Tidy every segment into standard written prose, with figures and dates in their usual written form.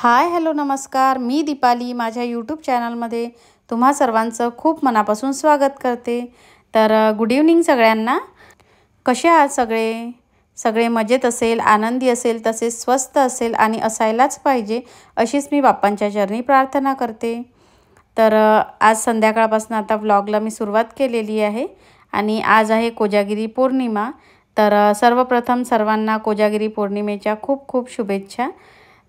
Hi hello नमस्कार, मी दीपाली माझ्या YouTube चॅनलमध्ये तुम्हा सर्वांचं खूप मनापासून स्वागत करते। तर गुड इव्हनिंग सगळ्यांना। कसे आहात सगळे? सगळे मजेत असेल, आनंदी असेल, तसेच स्वस्थ असेल आणि असायलाच पाहिजे अशीच मी बाप्पांच्या चरणी प्रार्थना करते। तर आज संध्याकाळपासून आता व्लॉगला मी सुरुवात केलेली आहे आणि आज आहे कोजागिरी पौर्णिमा। तर सर्वप्रथम सर्वांना कोजागिरी पौर्णिमेच्या खूप खूप शुभेच्छा।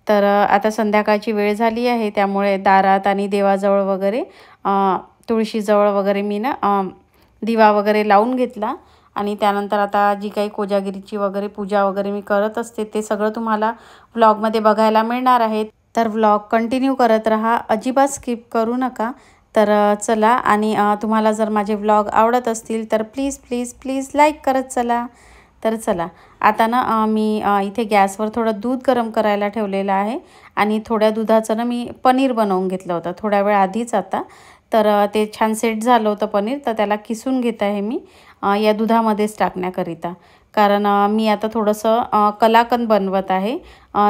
तर आता संध्याकाळची वेळ झाली आहे, त्यामुळे दारात आणि देवाजवळ वगैरे तुळशीजवळ वगैरे मी दिवा वगैरे लावून घेतला आणि त्यानंतर आता जी काही कोजागिरीची वगैरे पूजा वगैरे मी करत असते ते सगळं तुम्हाला व्लॉगमध्ये बघायला मिळणार आहे। तर व्लॉग कंटिन्यू करत रहा, अजिबात स्किप करू नका। तर चला, आणि तुम्हाला जर माझे व्लॉग आवडत असतील तर प्लीज प्लीज प्लीज लाईक करत चला। तर चला, आता मी इथे गॅसवर थोडं दूध गरम करायला ठेवलेलं आहे आणि थोड्या दुधाचं मी पनीर बनवून घेतलं होतं थोड्या वेळ आधीच। आता तर ते छान सेट झालं होतं पनीर, तर त्याला किसून घेत आहे मी या दुधामध्येच टाकण्याकरिता। कारण मी आता थोडंसं कलाकंद बनवत आहे।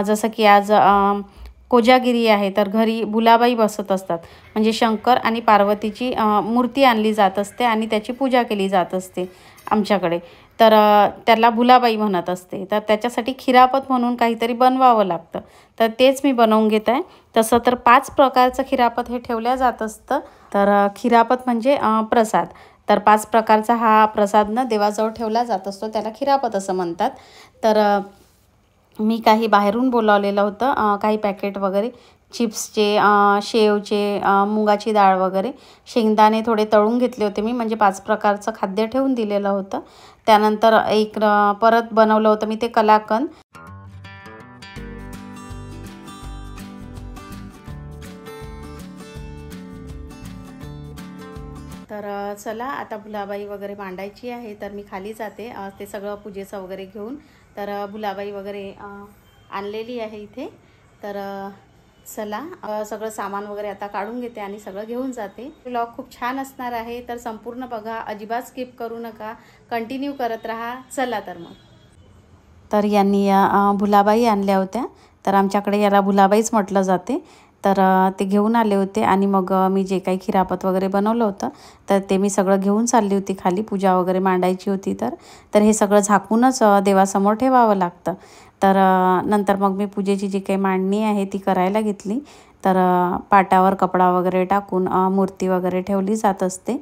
जसं की आज कोजागिरी आहे तर घरी भुलाबाई बसत असतात, म्हणजे शंकर आणि पार्वतीची मूर्ती आणली जात असते आणि त्याची पूजा केली जात असते आमच्याकडे। तर त्याला भुलाबाई म्हणत असते, तर त्याच्यासाठी खिरापत म्हणून काहीतरी बनवावं लागतं, तर तेच मी बनवून घेत आहे। तसं तर 5 प्रकारचं खिरापत हे ठेवल्या जात असतं। तर खिरापत म्हणजे प्रसाद, तर 5 प्रकारचा हा प्रसाद देवाजवळ ठेवला जात असतो, त्याला खिरापत असं म्हणतात। तर मी काही बाहेरून बोलावलेलं होतं, काही पॅकेट वगैरे चिप्सचे, शेवचे, मुगाची डाळ वगैरे, शेंगदाणे थोडे तळून घेतले होते मी, म्हणजे 5 प्रकारचं खाद्य ठेवून दिलेलं होतं। त्यानंतर एक परत बनवलं होतं मी ते कलाकंद। तर चला, आता भुलाबाई वगैरे मांडायची आहे, तर मी खाली जाते ते सगळं पूजेचं वगैरे घेऊन। तर भुलाबाई वगैरे आणलेली आहे इथे। तर चला, सगळं सामान वगैरे आता काढून घेते आणि सगळं घेऊन जाते। व्लॉग खूप छान असणार आहे, तर संपूर्ण बघा, अजिबात स्किप करू नका, कंटिन्यू करत राहा। चला तर मग। तर यांनी या भुलाबाई आणल्या होत्या, तर आमच्याकडे याला भुलाबाईच म्हटलं जाते। तर ते घेऊन आले होते आणि मग मी जे काही खिरापत वगैरे बनवलं होतं तर ते मी सगळं घेऊन चालली होती खाली, पूजा वगैरे मांडायची होती। तर हे सगळं झाकूनच देवासमोर ठेवावं लागतं। तर नंतर मग मी पूजेची जी काही मांडणी आहे ती करायला घेतली। तर पाटावर कपडा वगैरे टाकून मूर्ती वगैरे ठेवली जात असते।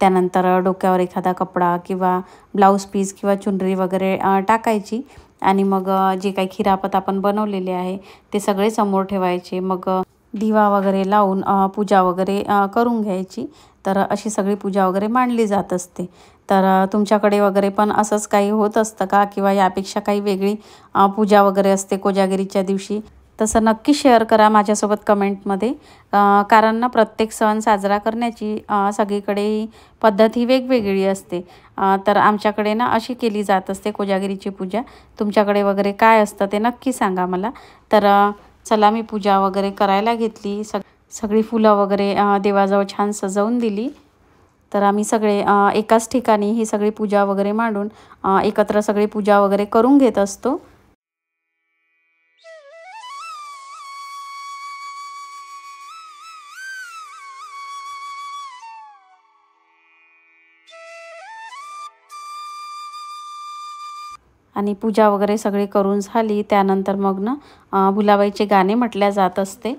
त्यानंतर डोक्यावर एखादा कपडा किंवा ब्लाऊज पीस किंवा चुनरी वगैरे टाकायची आणि मग जे काही खिरापत आपण बनवलेले आहे ते सगळे समोर ठेवायचे। मग दिवा वगैरे लावून पूजा वगैरे करून घ्यायची। तर अशी सगळी पूजा वगैरे मांडली जात असते। तर तुमच्याकडे वगैरे पण असंच काही होत असतं का, किंवा यापेक्षा काही वेगळी पूजा वगैरे असते कोजागिरीच्या दिवशी? तसं नक्की शेअर करा माझ्यासोबत कमेंटमध्ये। कारण प्रत्येक सण साजरा करण्याची सगळीकडे पद्धत ही वेगवेगळी असते। तर आमच्याकडे अशी केली जात असते कोजागिरीची पूजा। तुमच्याकडे वगैरे काय असतं ते नक्की सांगा मला। तर चला, मी पूजा वगैरे करायला घेतली। सगळी फुलं वगैरे देवाजवळ छान सजवून दिली। तर आम्ही सगळे एकाच ठिकाणी ही सगळी पूजा वगैरे मांडून एकत्र सगळी पूजा वगैरे करून घेत असतो। आणि पूजा वगैरे सगळी करून झाली त्यानंतर मग भुलाबाईचे गाणे म्हटल्या जात असते।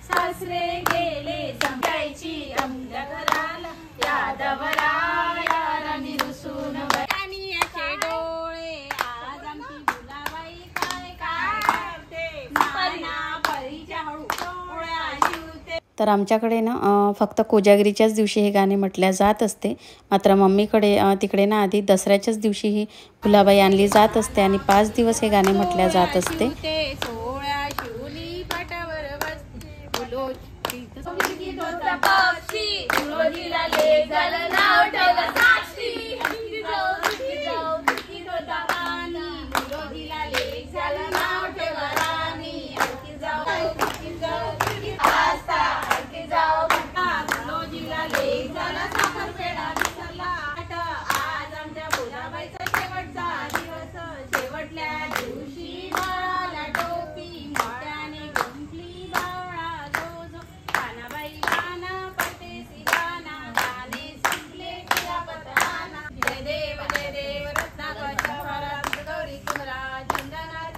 सासरे गेले समजायची आमच्या घराला, यादवरा यारानी रुसून बयानीचे डोळे, आज आमची भुलाबाई काय काय करते, माना परीच्या हळू डोळ्या शिवते। तर आमच्याकडे फक्त कोजागिरीच्याच दिवशी हे गाणे म्हटल्या जात असते। मात्र मम्मीकडे तिकडे आधी दसऱ्याच्याच दिवशी ही भुलाबाई आणली जात असते आणि 5 दिवस हे गाणे म्हटल्या जात असते। फिरकीत होता पक्षी तुळोजीला लेक झालं नाव ठेवलं साक्षी फिरकीत जाऊ फिरकीत होता पाणी तुळोजीला लेक झालं नाव ठेवलं राणी फिरकीत जाऊ फिरकीत असता फिरकीत जाऊ तुळोजीला लेक झाला साखरपेडा विसरला आज आमच्या भुलाबाईचा शेवटचा दिवस शेवटल्या दिवशी बाळाला टोपी मोठ्याने गुंफली बाळा जो कानाबाई गाना पडते गाना गाणे शिकले क्रियापत्राना जय देव रत्नाकरच्या भरात गौरी कुमरा जिंदना.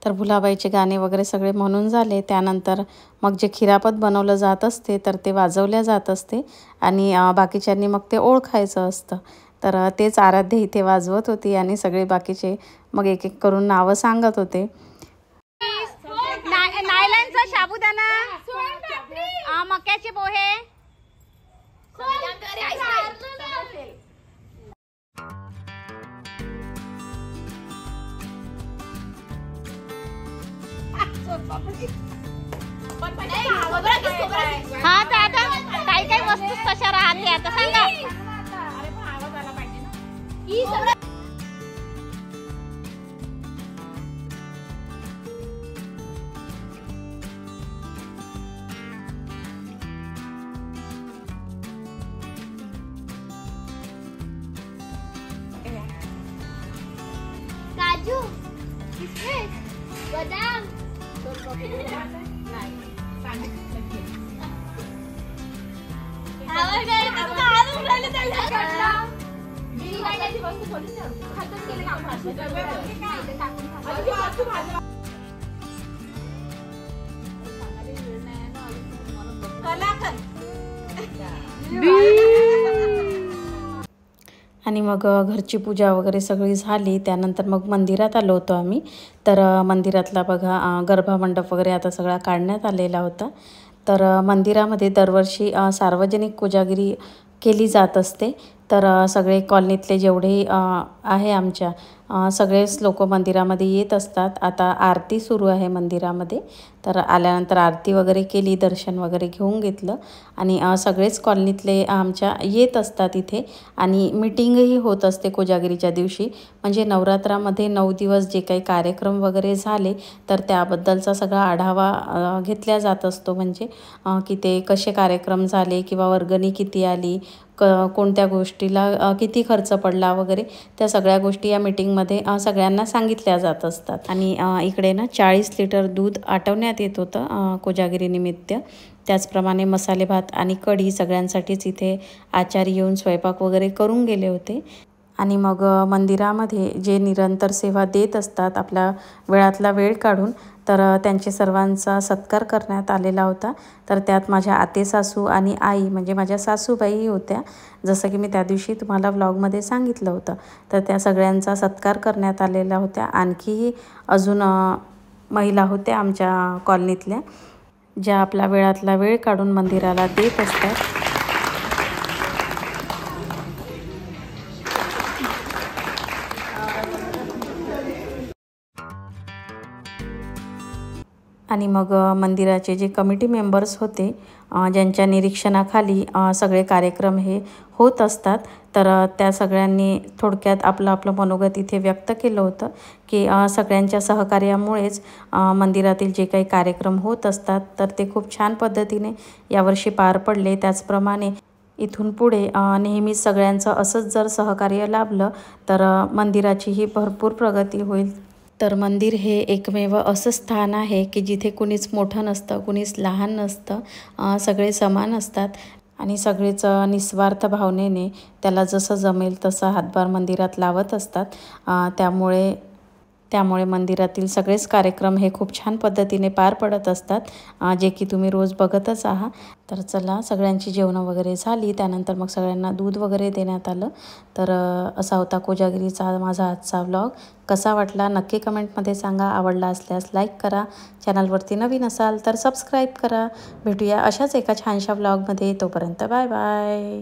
तर भुलाबाईचे गाणे वगैरे सगळे म्हणून झाले. त्यानंतर मग जे खिरापत बनवलं जात असते तर ते वाजवल्या जात असते आणि बाकीच्यांनी मग ते ओळखायचं असतं. तर तेच आराध्य इथे वाजवत होती आणि सगळे बाकीचे मग एक एक करून नावं सांगत होते. नायलॉनचा साबुदाणा मक्याचे पोहे हा तर आता काही काही वस्तू कशा राहते आता सांगा. काजू किशमिश बदाम आणि मग घरची पूजा वगैरे सगळी झाली. त्यानंतर मग मंदिरात आलो होतो आम्ही. तर मंदिरातला बघा गर्भमंडप वगैरे आता सगळा काढण्यात आलेला होता. तर मंदिरामध्ये दरवर्षी सार्वजनिक कोजागिरी केली जात असते. तर सगळे कॉलनीतले जेवढे आहे आमच्या सगळेच लोक मंदिरामध्ये येत असतात. आता आरती सुरू आहे मंदिरामध्ये. तर आल्यानंतर आरती वगैरे केली, दर्शन वगैरे घेऊन घेतलं आणि सगळेच कॉलनीतले आमच्या येत असतात इथे. आणि मीटिंगही होत असते कोजागिरीच्या दिवशी. म्हणजे नवरात्रामध्ये 9 दिवस जे काही कार्यक्रम वगैरे झाले तर त्याबद्दलचा सगळा आढावा घेतला जात असतो. म्हणजे की ते कसे कार्यक्रम झाले किंवा वर्गणी किती आली, कोणत्या गोष्टीला किती खर्च पडला वगैरे त्या सगळ्या गोष्टी या मीटिंगमध्ये सगळ्यांना सांगितल्या जात असतात. आणि इकडे ना 40 लिटर दूध आटवण्यात येत होतं कोजागिरीनिमित्त. त्याचप्रमाणे मसाले भात आणि कढी सगळ्यांसाठीच इथे आचारी येऊन स्वयंपाक वगैरे करून गेले होते. आणि मग मंदिरामध्ये जे निरंतर सेवा देत असतात आपल्या वेळातला वेळ काढून, तर त्यांचे सर्वांचा सत्कार करण्यात आलेला होता. तर त्यात माझ्या आतेसासू आणि आई म्हणजे माझ्या सासूबाई होत्या, जसं की मी त्या दिवशी तुम्हाला व्लॉगमध्ये सांगितलं होतं. तर त्या सगळ्यांचा सत्कार करण्यात आलेला होता. आणखीही अजून महिला होत्या आमच्या कॉलनीतल्या, ज्या आपला वेळातला वेळ काढून मंदिराला देत असतात. आणि मग मंदिराचे जे कमिटी मेंबर्स होते ज्यांच्या निरीक्षणाखाली सगळे कार्यक्रम हे होत असतात, तर त्या सगळ्यांनी थोडक्यात आपलं आपलं मनोगत इथे व्यक्त केलं होतं की सगळ्यांच्या सहकार्यामुळेच मंदिरातील जे काही कार्यक्रम होत असतात तर ते खूप छान पद्धतीने यावर्षी पार पडले. त्याचप्रमाणे इथून पुढे नेहमीच सगळ्यांचं असंच जर सहकार्य लाभलं तर मंदिराचीही भरपूर प्रगती होईल. तर मंदिर हे एकमेव असं स्थान आहे की जिथे कुणीच मोठं नसतं, कुणीच लहान नसतं, सगळे समान असतात आणि सगळेच निस्वार्थ भावनेने त्याला जसं जमेल तसं हातभार मंदिरात लावत असतात. त्यामुळे मंदिरातील सगळेच कार्यक्रम हे खूप छान पद्धतीने पार पडत असतात, जे की तुम्ही रोज बघतच आहात. तर चला, सगळ्यांची जेवणं वगैरे झाली. त्यानंतर मग सगळ्यांना दूध वगैरे देण्यात आलं. तर असा होता कोजागिरीचा माझा आजचा व्लॉग. कसा वाटला नक्की कमेंटमध्ये सांगा. आवडला असल्यास लाईक करा. चॅनलवरती नवीन असाल तर सबस्क्राईब करा. भेटूया अशाच एका छानशा व्लॉगमध्ये. तोपर्यंत बाय बाय.